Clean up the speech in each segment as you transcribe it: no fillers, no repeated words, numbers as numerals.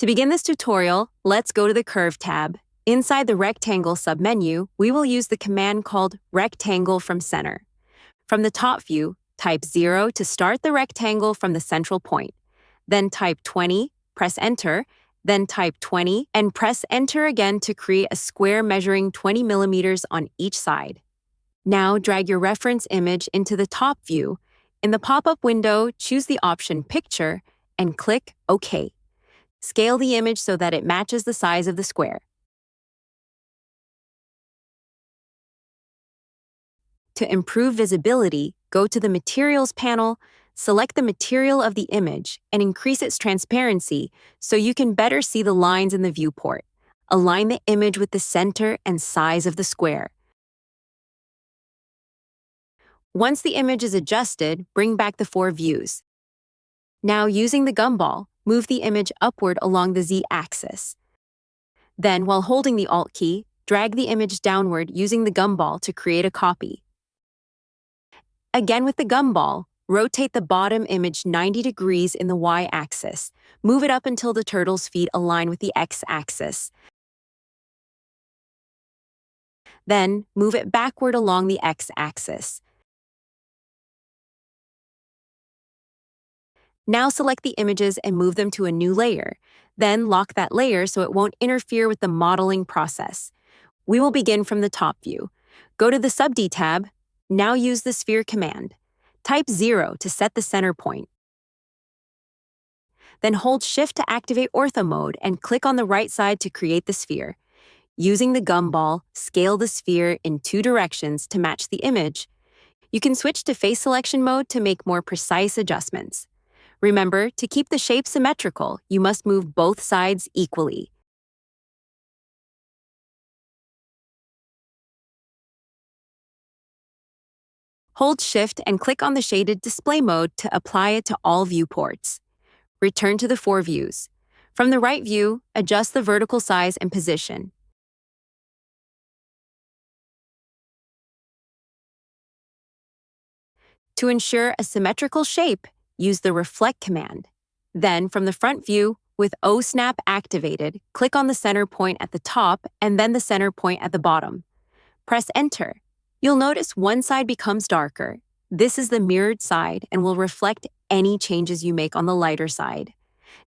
To begin this tutorial, let's go to the Curve tab. Inside the Rectangle submenu, we will use the command called Rectangle from Center. From the top view, type 0 to start the rectangle from the central point. Then type 20, press Enter, then type 20, and press Enter again to create a square measuring 20 millimeters on each side. Now drag your reference image into the top view. In the pop-up window, choose the option Picture and click OK. Scale the image so that it matches the size of the square. To improve visibility, go to the Materials panel, select the material of the image, and increase its transparency so you can better see the lines in the viewport. Align the image with the center and size of the square. Once the image is adjusted, bring back the 4 views. Now, using the gumball, move the image upward along the Z-axis. Then, while holding the Alt key, drag the image downward using the gumball to create a copy. Again with the gumball, rotate the bottom image 90 degrees in the Y-axis. Move it up until the turtle's feet align with the X-axis. Then, move it backward along the X-axis. Now select the images and move them to a new layer. Then lock that layer so it won't interfere with the modeling process. We will begin from the top view. Go to the Sub-D tab. Now use the Sphere command. Type 0 to set the center point. Then hold Shift to activate ortho mode and click on the right side to create the sphere. Using the gumball, scale the sphere in 2 directions to match the image. You can switch to face selection mode to make more precise adjustments. Remember, to keep the shape symmetrical, you must move both sides equally. Hold Shift and click on the shaded display mode to apply it to all viewports. Return to the 4 views. From the right view, adjust the vertical size and position. To ensure a symmetrical shape, use the Reflect command. Then, from the front view, with O-Snap activated, click on the center point at the top and then the center point at the bottom. Press Enter. You'll notice one side becomes darker. This is the mirrored side and will reflect any changes you make on the lighter side.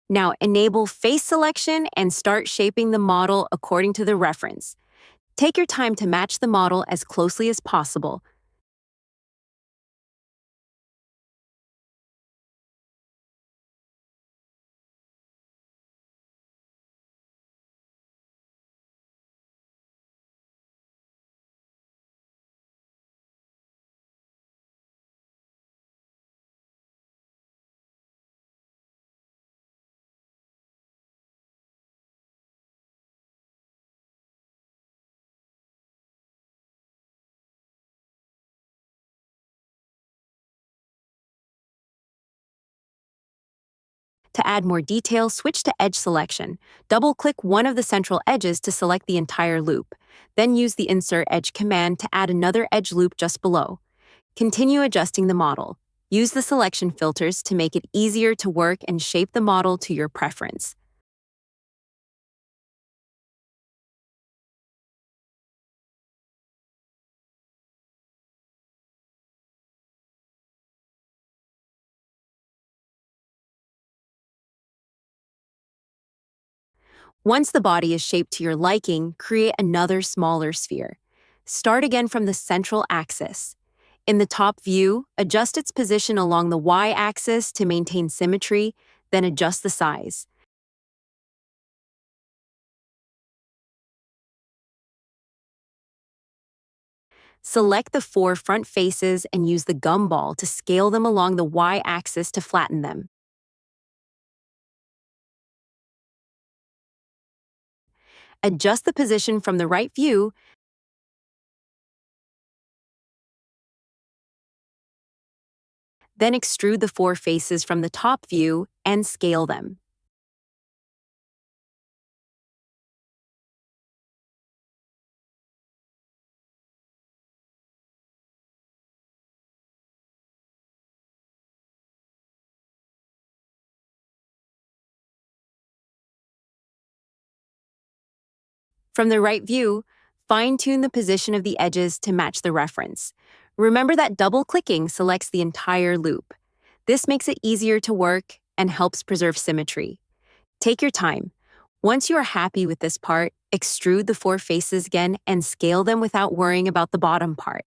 Now, enable face selection and start shaping the model according to the reference. Take your time to match the model as closely as possible. To add more detail, switch to Edge Selection. Double-click one of the central edges to select the entire loop. Then use the Insert Edge command to add another edge loop just below. Continue adjusting the model. Use the selection filters to make it easier to work and shape the model to your preference. Once the body is shaped to your liking, create another smaller sphere. Start again from the central axis. In the top view, adjust its position along the Y-axis to maintain symmetry, then adjust the size. Select the 4 front faces and use the gumball to scale them along the Y-axis to flatten them. Adjust the position from the right view, then extrude the 4 faces from the top view and scale them. From the right view, fine-tune the position of the edges to match the reference. Remember that double-clicking selects the entire loop. This makes it easier to work and helps preserve symmetry. Take your time. Once you are happy with this part, extrude the 4 faces again and scale them without worrying about the bottom part.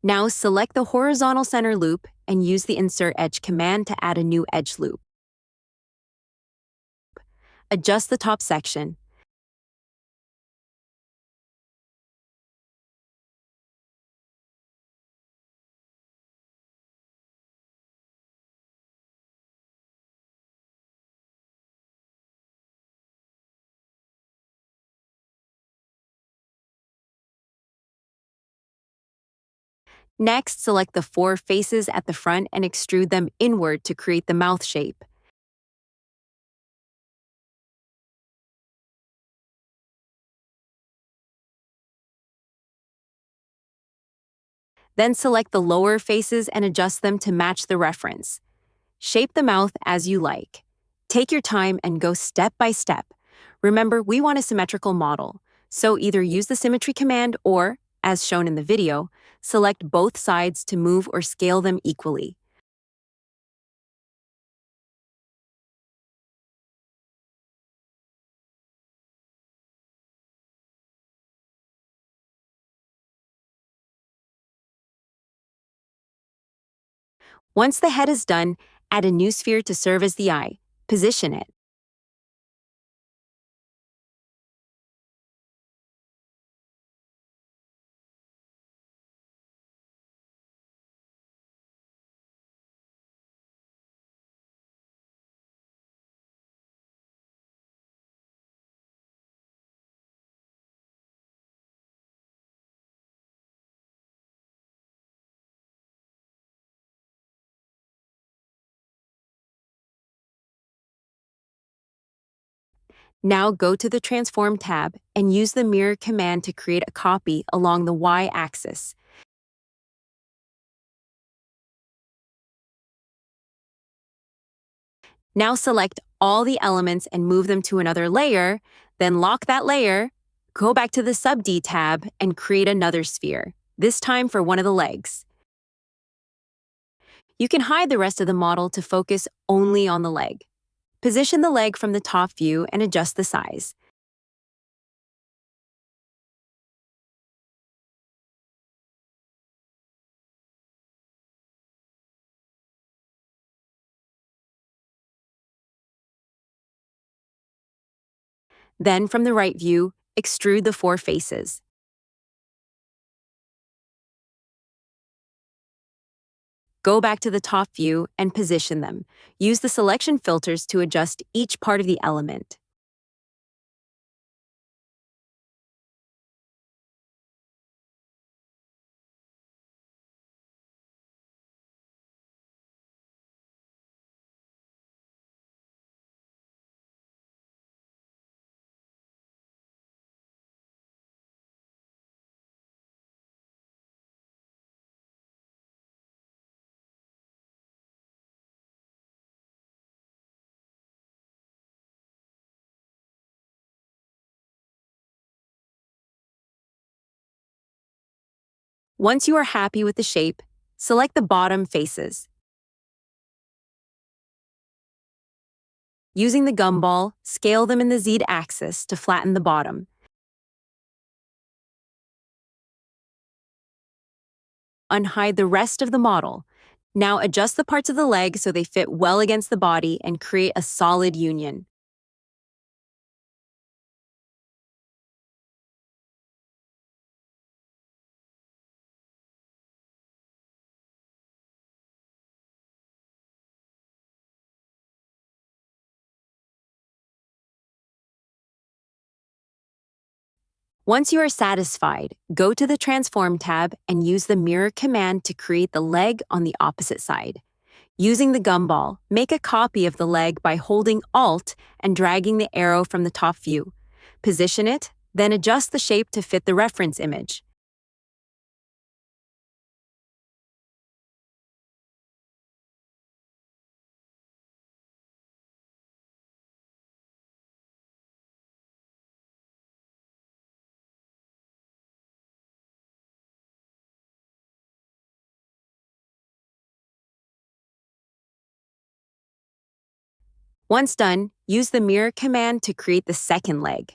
Now select the horizontal center loop and use the Insert Edge command to add a new edge loop. Adjust the top section. Next, select the 4 faces at the front and extrude them inward to create the mouth shape. Then select the lower faces and adjust them to match the reference. Shape the mouth as you like. Take your time and go step by step. Remember, we want a symmetrical model, so either use the symmetry command or, as shown in the video, select both sides to move or scale them equally. Once the head is done, add a new sphere to serve as the eye. Position it. Now go to the Transform tab and use the Mirror command to create a copy along the Y-axis. Now select all the elements and move them to another layer, then lock that layer, go back to the Sub-D tab, and create another sphere, this time for one of the legs. You can hide the rest of the model to focus only on the leg. Position the leg from the top view and adjust the size. Then, from the right view, extrude the 4 faces. Go back to the top view and position them. Use the selection filters to adjust each part of the element. Once you are happy with the shape, select the bottom faces. Using the gumball, scale them in the Z-axis to flatten the bottom. Unhide the rest of the model. Now adjust the parts of the leg so they fit well against the body and create a solid union. Once you are satisfied, go to the Transform tab and use the Mirror command to create the leg on the opposite side. Using the gumball, make a copy of the leg by holding Alt and dragging the arrow from the top view. Position it, then adjust the shape to fit the reference image. Once done, use the Mirror command to create the second leg.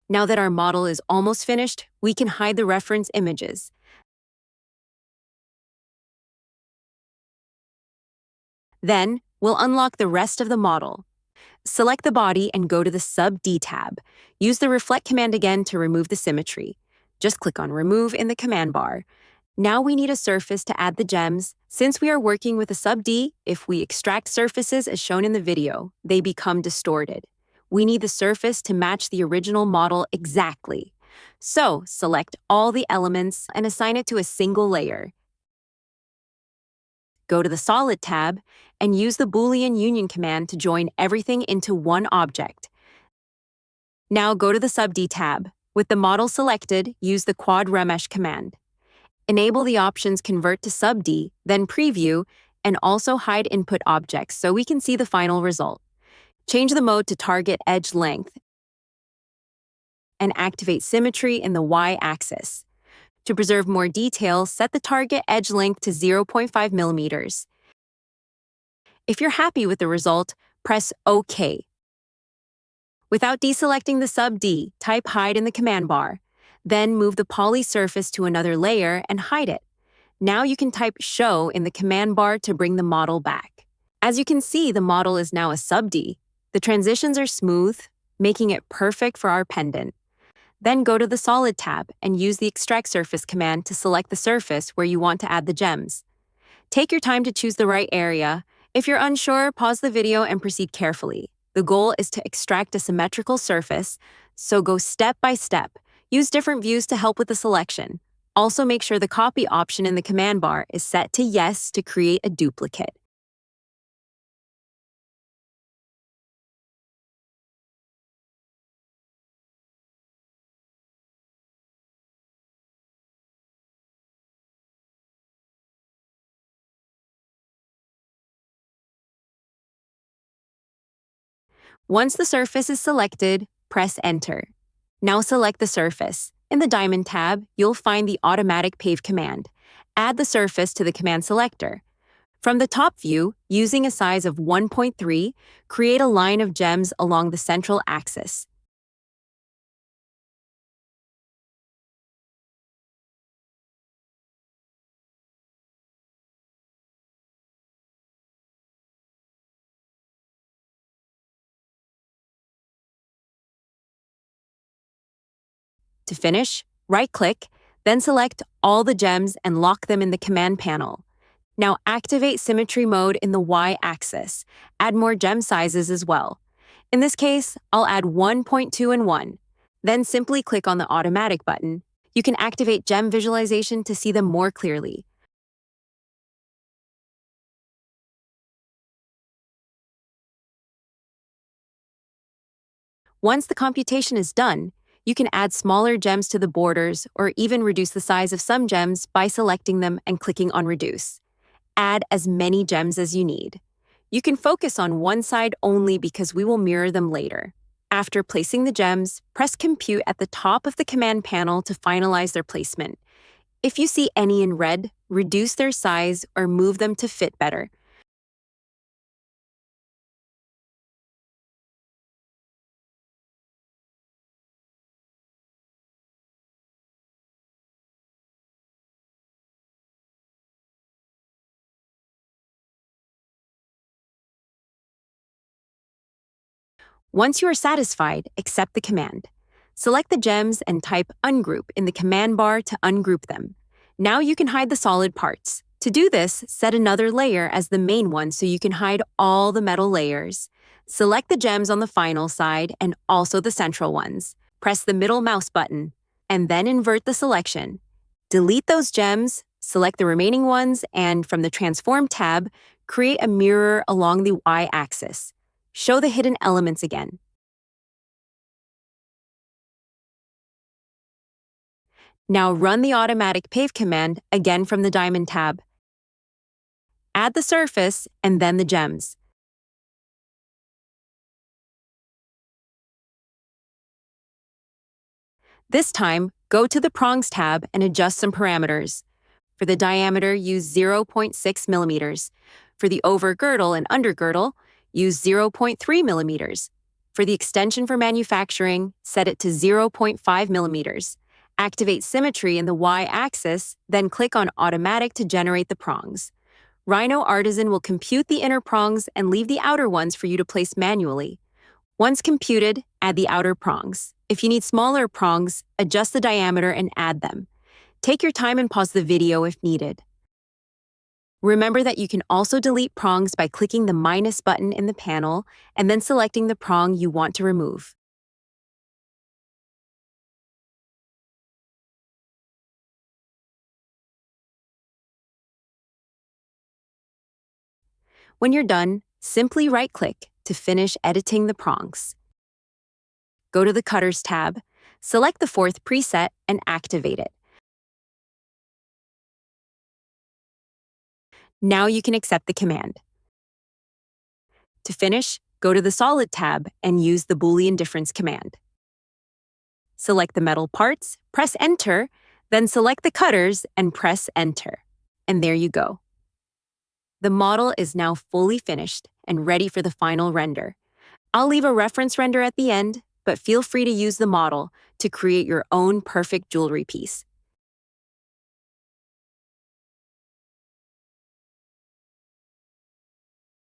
Now that our model is almost finished, we can hide the reference images. Then, we'll unlock the rest of the model. Select the body and go to the Sub-D tab. Use the Reflect command again to remove the symmetry. Just click on Remove in the command bar. Now we need a surface to add the gems. Since we are working with a Sub-D, if we extract surfaces as shown in the video, they become distorted. We need the surface to match the original model exactly. So, select all the elements and assign it to a single layer. Go to the Solid tab and use the Boolean union command to join everything into one object. Now go to the Sub-D tab. With the model selected, use the Quad Remesh command. Enable the options Convert to Sub-D, then Preview, and also hide input objects so we can see the final result. Change the mode to Target Edge Length and activate Symmetry in the Y-axis. To preserve more detail, set the target edge length to 0.5 millimeters. If you're happy with the result, press OK. Without deselecting the Sub-D, type Hide in the command bar. Then move the poly surface to another layer and hide it. Now you can type Show in the command bar to bring the model back. As you can see, the model is now a Sub-D. The transitions are smooth, making it perfect for our pendant. Then go to the Solid tab and use the Extract Surface command to select the surface where you want to add the gems. Take your time to choose the right area. If you're unsure, pause the video and proceed carefully. The goal is to extract a symmetrical surface, so go step by step. Use different views to help with the selection. Also make sure the Copy option in the command bar is set to Yes to create a duplicate. Once the surface is selected, press Enter. Now select the surface. In the Diamond tab, you'll find the Automatic Pave command. Add the surface to the command selector. From the top view, using a size of 1.3, create a line of gems along the central axis. To finish, right-click, then select all the gems and lock them in the command panel. Now activate Symmetry mode in the Y-axis. Add more gem sizes as well. In this case, I'll add 1.2 and 1. Then simply click on the Automatic button. You can activate gem visualization to see them more clearly. Once the computation is done, you can add smaller gems to the borders or even reduce the size of some gems by selecting them and clicking on Reduce. Add as many gems as you need. You can focus on one side only because we will mirror them later. After placing the gems, press Compute at the top of the command panel to finalize their placement. If you see any in red, reduce their size or move them to fit better. Once you are satisfied, accept the command. Select the gems and type Ungroup in the command bar to ungroup them. Now you can hide the solid parts. To do this, set another layer as the main one so you can hide all the metal layers. Select the gems on the final side and also the central ones. Press the middle mouse button, and then invert the selection. Delete those gems, select the remaining ones, and from the Transform tab, create a mirror along the Y-axis. Show the hidden elements again. Now run the automatic pave command again from the Diamond tab. Add the surface and then the gems. This time, go to the Prongs tab and adjust some parameters. For the diameter, use 0.6 millimeters. For the over girdle and under girdle, use 0.3 millimeters. For the extension for manufacturing, set it to 0.5 millimeters. Activate symmetry in the Y-axis, then click on Automatic to generate the prongs. RhinoArtisan will compute the inner prongs and leave the outer ones for you to place manually. Once computed, add the outer prongs. If you need smaller prongs, adjust the diameter and add them. Take your time and pause the video if needed. Remember that you can also delete prongs by clicking the minus button in the panel and then selecting the prong you want to remove. When you're done, simply right-click to finish editing the prongs. Go to the Cutters tab, select the fourth preset, and activate it. Now you can accept the command. To finish, go to the Solid tab and use the Boolean difference command. Select the metal parts, press Enter, then select the cutters and press Enter. And there you go. The model is now fully finished and ready for the final render. I'll leave a reference render at the end, but feel free to use the model to create your own perfect jewelry piece.